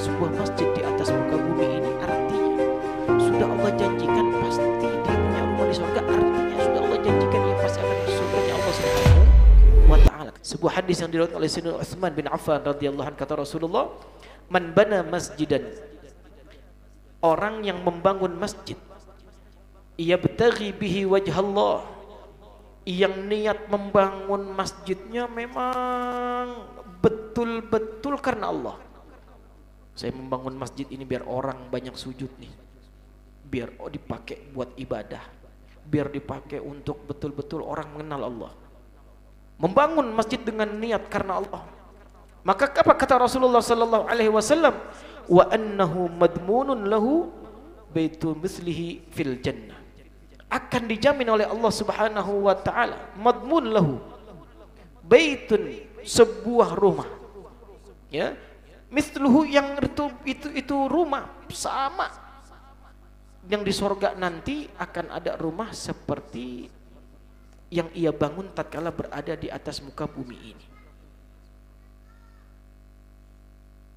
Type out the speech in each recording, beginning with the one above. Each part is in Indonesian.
sebuah masjid di atas muka bumi ini, artinya sudah Allah janjikan pasti dia punya rumah di surga. Artinya sudah Allah janjikan dia pasti akan masuk surganya Allah Subhanahu wa ta'ala. Sebuah hadis yang diriwayatkan oleh Sayyidina Utsman bin Affan radhiyallahu anhu, kata Rasulullah, man bana masjidan, orang yang membangun masjid, yabtaghi bihi wajhallah, yang niat membangun masjidnya memang betul-betul karena Allah. Saya membangun masjid ini biar orang banyak sujud nih, biar dipakai buat ibadah, biar dipakai untuk betul-betul orang mengenal Allah. Membangun masjid dengan niat karena Allah, maka apa kata Rasulullah sallallahu alaihi wasallam, wa annahu madmunun lahu baitu mislihi fil jannah, akan dijamin oleh Allah Subhanahu wa taala, madmun lahu baitun, sebuah rumah, ya, misluhu, yang itu rumah sama yang di sorga nanti akan ada rumah seperti yang ia bangun tatkala berada di atas muka bumi ini.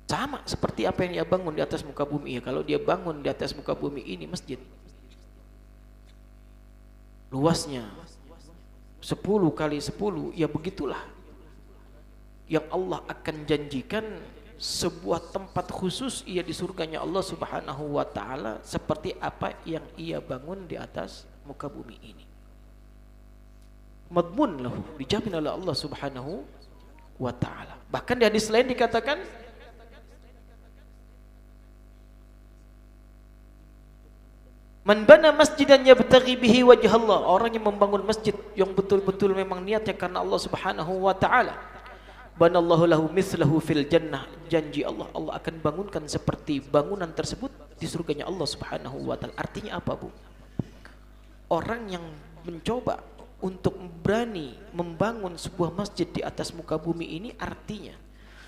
Sama seperti apa yang ia bangun di atas muka bumi. Kalau dia bangun di atas muka bumi ini masjid, luasnya 10 kali 10, ya begitulah yang Allah akan janjikan sebuah tempat khusus ia di surganya Allah Subhanahu wa ta'ala, seperti apa yang ia bangun di atas muka bumi ini. Madmun lahu, dijamin oleh Allah Subhanahu wa ta'ala. Bahkan di hadis lain dikatakan, man bana masjidan yabtaghi bihi wajhallah, orang yang membangun masjid yang betul-betul memang niatnya karena Allah Subhanahu wa ta'ala, banallahu lahu mislahu fil jannah, janji Allah, Allah akan bangunkan seperti bangunan tersebut di surganya Allah Subhanahu wa ta'ala. Artinya apa, Bu? Orang yang mencoba untuk berani membangun sebuah masjid di atas muka bumi ini, artinya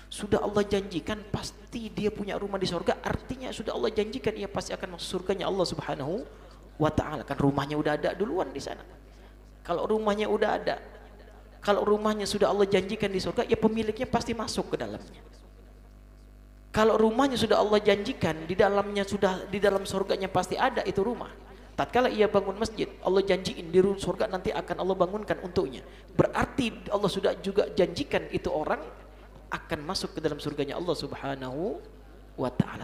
sudah Allah janjikan pasti dia punya rumah di surga. Artinya sudah Allah janjikan ia pasti akan masuk surganya Allah Subhanahu wa ta'ala. Kan rumahnya udah ada duluan di sana. Kalau rumahnya udah ada, kalau rumahnya sudah Allah janjikan di surga, ya pemiliknya pasti masuk ke dalamnya. Kalau rumahnya sudah Allah janjikan di dalamnya, sudah di dalam surganya pasti ada itu rumah. Tatkala ia bangun masjid, Allah janjiin di surga nanti akan Allah bangunkan untuknya. Berarti Allah sudah juga janjikan itu orang akan masuk ke dalam surganya Allah Subhanahu wa ta'ala.